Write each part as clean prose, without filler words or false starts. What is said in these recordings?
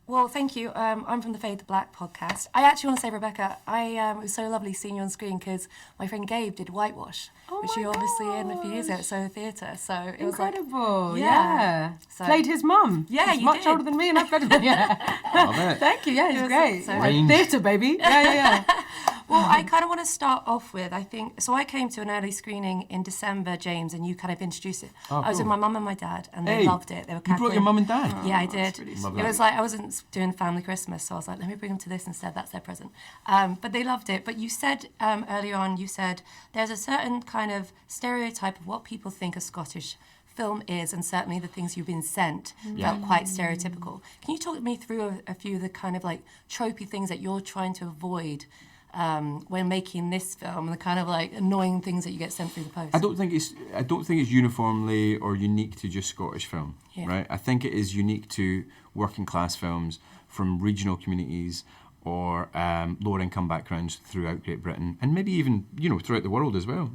Well, thank you. I'm from the Fade to Black podcast. I actually want to say, Rebecca, it was so lovely seeing you on screen because my friend Gabe did Whitewash, which you obviously in a few years ago at Soho Theatre. So it was like incredible. Yeah. So, played his mum. Yeah, He's you much did. older than me, and I've played him. Yeah. Love it. Thank you. Yeah, he's great. so Theatre, baby. Yeah. Well, I kind of want to start off with, I think, so I came to an early screening in December, James, and you kind of introduced it. Oh, I was cool. with my mum and my dad, and they loved it. They were You brought your mum and dad? Yeah, I did. Really it was like I wasn't doing family Christmas, so I was like, let me bring them to this instead. That's their present. But they loved it. But you said earlier on, you said there's a certain kind of stereotype of what people think a Scottish film is, and certainly the things you've been sent felt quite stereotypical. Can you talk me through a few of the kind of like tropey things that you're trying to avoid when making this film, and the kind of like annoying things that you get sent through the post? I don't think it's uniformly or unique to just Scottish film, right? I think it is unique to working class films from regional communities or lower income backgrounds throughout Great Britain, and maybe even throughout the world as well.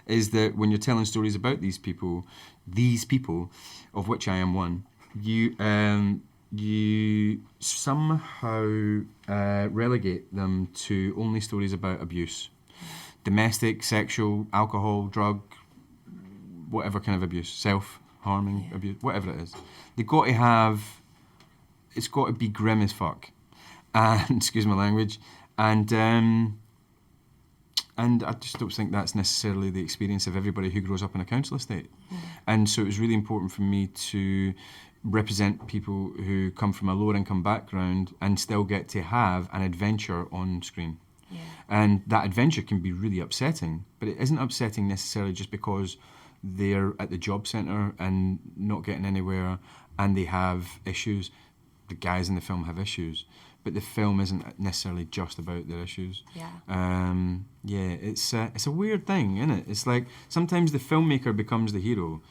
Is that when you're telling stories about these people, of which I am one, you somehow relegate them to only stories about abuse. Domestic, sexual, alcohol, drug, whatever kind of abuse, self-harming abuse, whatever it is. It's got to be grim as fuck. And, excuse my language, and I just don't think that's necessarily the experience of everybody who grows up in a council estate. And so it was really important for me to represent people who come from a lower income background and still get to have an adventure on screen. Yeah. And that adventure can be really upsetting, but it isn't upsetting necessarily just because they're at the job centre and not getting anywhere and they have issues. The guys in the film have issues, but the film isn't necessarily just about their issues. It's a weird thing, isn't it? It's like sometimes the filmmaker becomes the hero.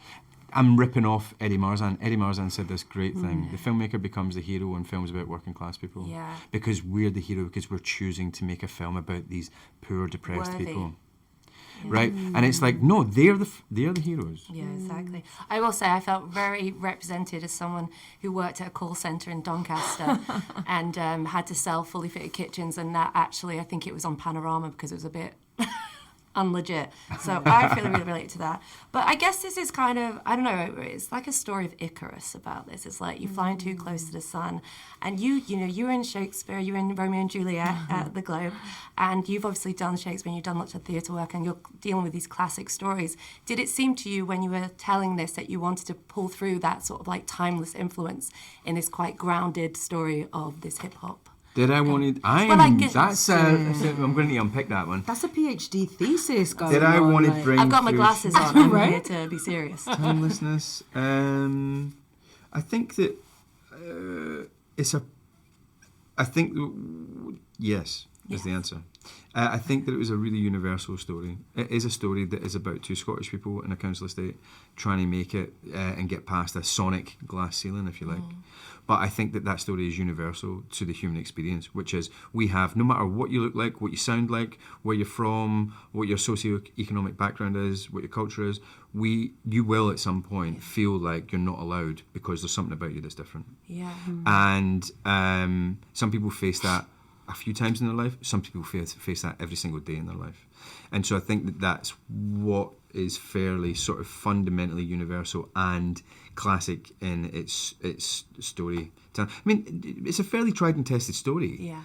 I'm ripping off Eddie Marzan. Eddie Marzan said this great thing. The filmmaker becomes the hero in films about working class people. Yeah. Because we're the hero, because we're choosing to make a film about these poor, depressed people. Right? And it's like, no, they're the heroes. Yeah, exactly. I will say I felt very represented as someone who worked at a call centre in Doncaster and had to sell fully fitted kitchens, and that actually, I think it was on Panorama because it was a bit unlegit. So I feel really relate to that. But I guess this is kind of, I don't know, it's like a story of Icarus about this. It's like you're flying too close to the sun. And you were in Shakespeare, you were in Romeo and Juliet at the Globe, and you've obviously done Shakespeare and you've done lots of theatre work and you're dealing with these classic stories. Did it seem to you when you were telling this that you wanted to pull through that sort of like timeless influence in this quite grounded story of this hip-hop? I'm going to unpick that one. That's a PhD thesis, guys. Did I want to bring? I've got my glasses on. I'm here to be serious. Timelessness. I think that yes is the answer. I think that it was a really universal story. It is a story that is about two Scottish people in a council estate trying to make it and get past a sonic glass ceiling, if you like. But I think that story is universal to the human experience, which is we have, no matter what you look like, what you sound like, where you're from, what your socio-economic background is, what your culture is, you will at some point feel like you're not allowed because there's something about you that's different. Yeah. And some people face that a few times in their life. Some people face that every single day in their life. And so I think that that's what is fairly sort of fundamentally universal and classic in its story. I mean, it's a fairly tried and tested story. Yeah.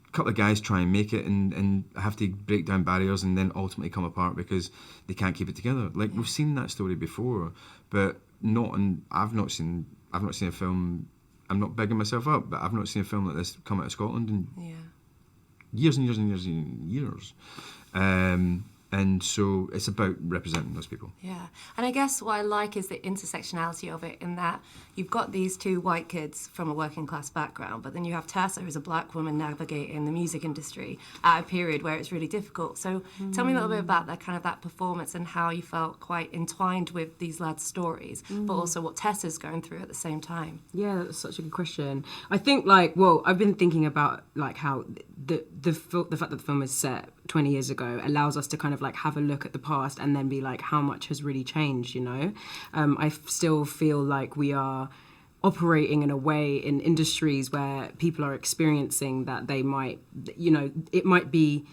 A couple of guys try and make it and have to break down barriers and then ultimately come apart because they can't keep it together. Like we've seen that story before, but I've not seen a film. I'm not bigging myself up, but I've not seen a film like this come out of Scotland in years and years and years and years. And so it's about representing those people. Yeah. And I guess what I like is the intersectionality of it in that you've got these two white kids from a working class background, but then you have Tessa, who's a black woman navigating the music industry at a period where it's really difficult. So tell me a little bit about that performance and how you felt quite entwined with these lads' stories, but also what Tessa's going through at the same time. Yeah, that's such a good question. I think I've been thinking about how the fact that the film is set 20 years ago allows us to kind of have a look at the past and then be like, how much has really changed, I still feel like we are operating in a way in industries where people are experiencing that they might, it might be,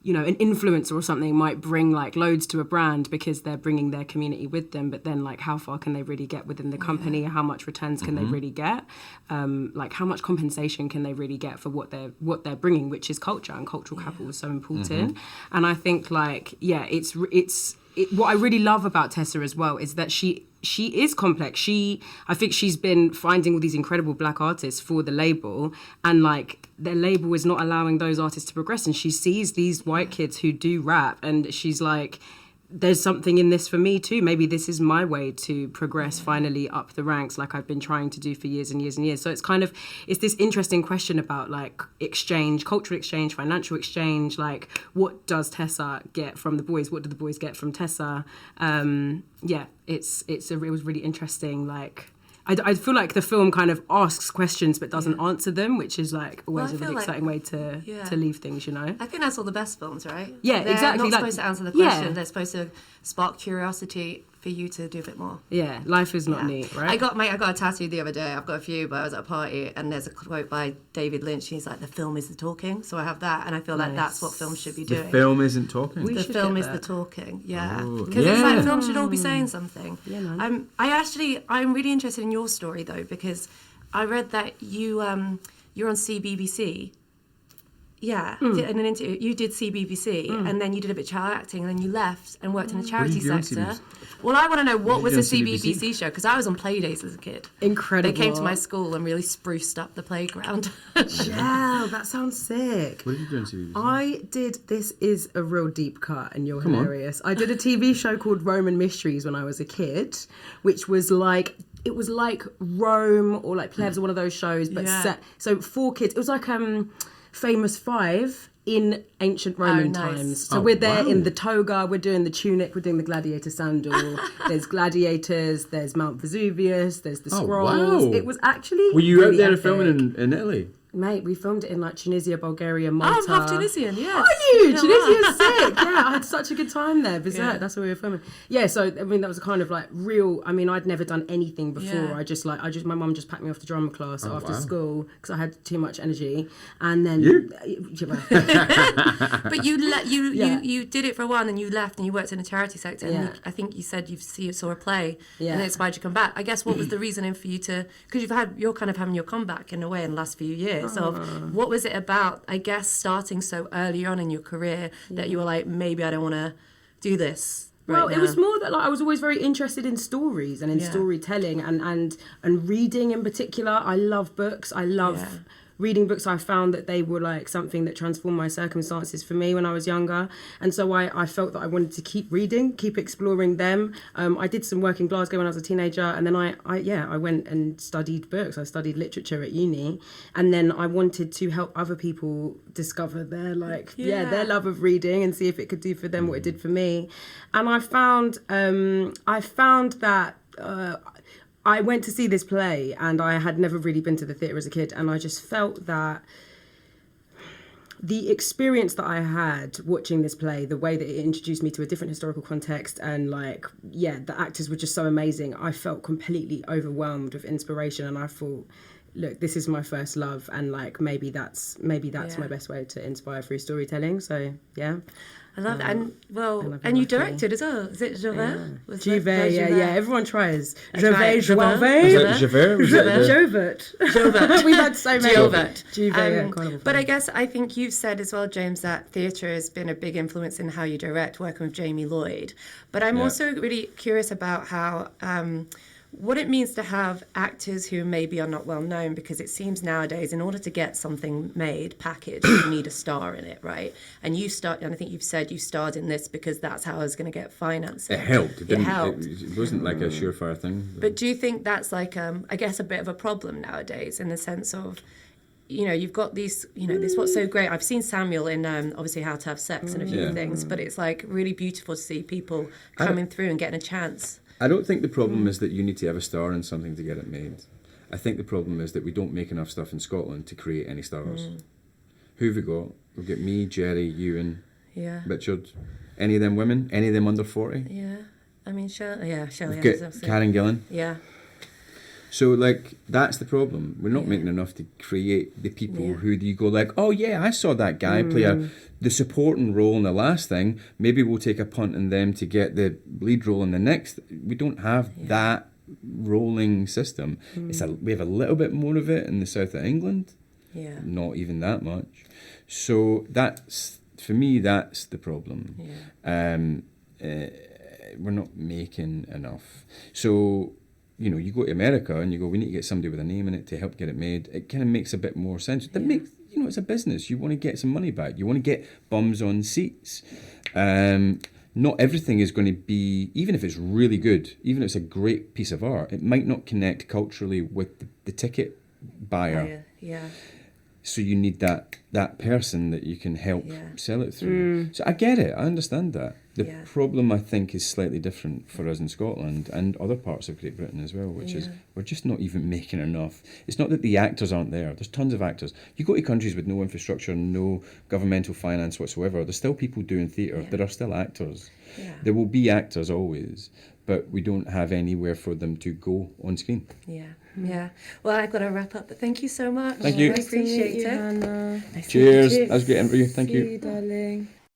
an influencer or something might bring like loads to a brand because they're bringing their community with them, but then like how far can they really get within the company? How much returns can they really get? Like how much compensation can they really get for what they're bringing, which is culture, and cultural capital is so important. And I think like, what I really love about Tessa as well is that she is complex. I think she's been finding all these incredible black artists for the label, and like their label is not allowing those artists to progress. And she sees these white kids who do rap, and she's like, there's something in this for me too. Maybe this is my way to progress finally up the ranks, like I've been trying to do for years and years and years. So it's this interesting question about like exchange, cultural exchange, financial exchange. Like, what does Tessa get from the boys? What do the boys get from Tessa? It was really interesting. Like, I feel like the film kind of asks questions but doesn't answer them, which is like always a really exciting way to leave things, I think that's all the best films, right? Yeah, They're exactly. They're not supposed to answer the question. They're supposed to spark curiosity for you to do a bit more. Yeah, life is not neat, right? I got a tattoo the other day. I've got a few, but I was at a party and there's a quote by David Lynch. He's like, "The film is the talking." So I have that, and I feel like that's what films should be doing. The film isn't talking. The film is the talking. Yeah, because it's like films should all be saying something. Yeah, man. I'm really interested in your story though, because I read that you're on CBBC. Yeah, in an interview, you did CBBC, and then you did a bit of child acting, and then you left and worked in the charity sector. Well, I want to know, what was a CBBC show? Because I was on Playdays as a kid. Incredible. They came to my school and really spruced up the playground. Yeah, that sounds sick. What did you do on CBBC? I did, this is a real deep cut and you're hilarious. I did a TV show called Roman Mysteries when I was a kid, which was like, it was like Rome or like Plebs or one of those shows, but set, so 4 kids. It was like Famous Five in ancient Roman times. So we're there in the toga, we're doing the tunic, we're doing the gladiator sandal. There's gladiators, there's Mount Vesuvius, there's the scrolls. Wow. It was actually Were you really out there epic. filming in Italy? Mate, we filmed it in like Tunisia, Bulgaria, Malta. Oh, I'm half Tunisian, yes. Are you? Tunisia's sick. Yeah, I had such a good time there. Berserk, that's where we were filming. Yeah, so I mean that was kind of like real. I mean, I'd never done anything before. Yeah. My mum just packed me off to drama class after school because I had too much energy, and then But you did it for a while, and then you left and you worked in the charity sector. And I think you said you saw a play, and it inspired you to come back. I guess what was the reasoning for you to? Because you're kind of having your comeback in a way in the last few years. Of what was it about, I guess, starting so early on in your career that you were like, maybe I don't want to do this right now? It was more that like I was always very interested in stories and in storytelling and reading in particular. I love books. I love reading books. I found that they were like something that transformed my circumstances for me when I was younger, and so I felt that I wanted to keep reading, keep exploring them. I did some work in Glasgow when I was a teenager, and then I went and studied books. I studied literature at uni, and then I wanted to help other people discover their their love of reading and see if it could do for them what it did for me. And I found that I went to see this play, and I had never really been to the theatre as a kid, and I just felt that the experience that I had watching this play, the way that it introduced me to a different historical context, and the actors were just so amazing. I felt completely overwhelmed with inspiration, and I thought, look, this is my first love, and maybe that's my best way to inspire through storytelling. So yeah. I love it. And you directed as well. Is it Javert? Javert, yeah. Everyone tries. Javert. Javert? We've had so many. Javert. But I think you've said as well, James, that theatre has been a big influence in how you direct, working with Jamie Lloyd. But I'm also really curious about how what it means to have actors who maybe are not well known, because it seems nowadays in order to get something made, packaged, you need a star in it, right? And I think you've said you starred in this because that's how I was going to get financing. It helped. It helped. It wasn't like a surefire thing. But do you think that's like, I guess, a bit of a problem nowadays in the sense of, you've got these, this what's so great. I've seen Samuel in obviously How to Have Sex and a few things, but it's like really beautiful to see people coming through and getting a chance. I don't think the problem is that you need to have a star in something to get it made. I think the problem is that we don't make enough stuff in Scotland to create any stars. Who have we got? We've got me, Jerry, Ewan, Richard. Any of them women? Any of them under 40? Yeah. I mean, Shirley. We've got Karen Gillan. Yeah. So, like, that's the problem. We're not making enough to create the people who you go like, oh yeah, I saw that guy play the supporting role in the last thing. Maybe we'll take a punt on them to get the lead role in the next. We don't have that rolling system. We have a little bit more of it in the south of England. Yeah. Not even that much. So that's, for me, that's the problem. Yeah. We're not making enough. So, you know, you go to America and you go, we need to get somebody with a name in it to help get it made. It kind of makes a bit more sense. That makes, you know, it's a business. You want to get some money back. You want to get bums on seats. Not everything is going to be, even if it's really good, even if it's a great piece of art, it might not connect culturally with the ticket buyer. Yeah. So you need that person that you can help sell it through. So I get it. I understand that. The problem, I think, is slightly different for us in Scotland and other parts of Great Britain as well, which is we're just not even making enough. It's not that the actors aren't there. There's tons of actors. You go to countries with no infrastructure, no governmental finance whatsoever, there's still people doing theatre. There are still actors. Yeah. There will be actors always, but we don't have anywhere for them to go on screen. Yeah. Well, I've got to wrap up, but thank you so much. Thank you. I appreciate it. Hannah. Cheers. That was a great interview. Thank See you. you, darling.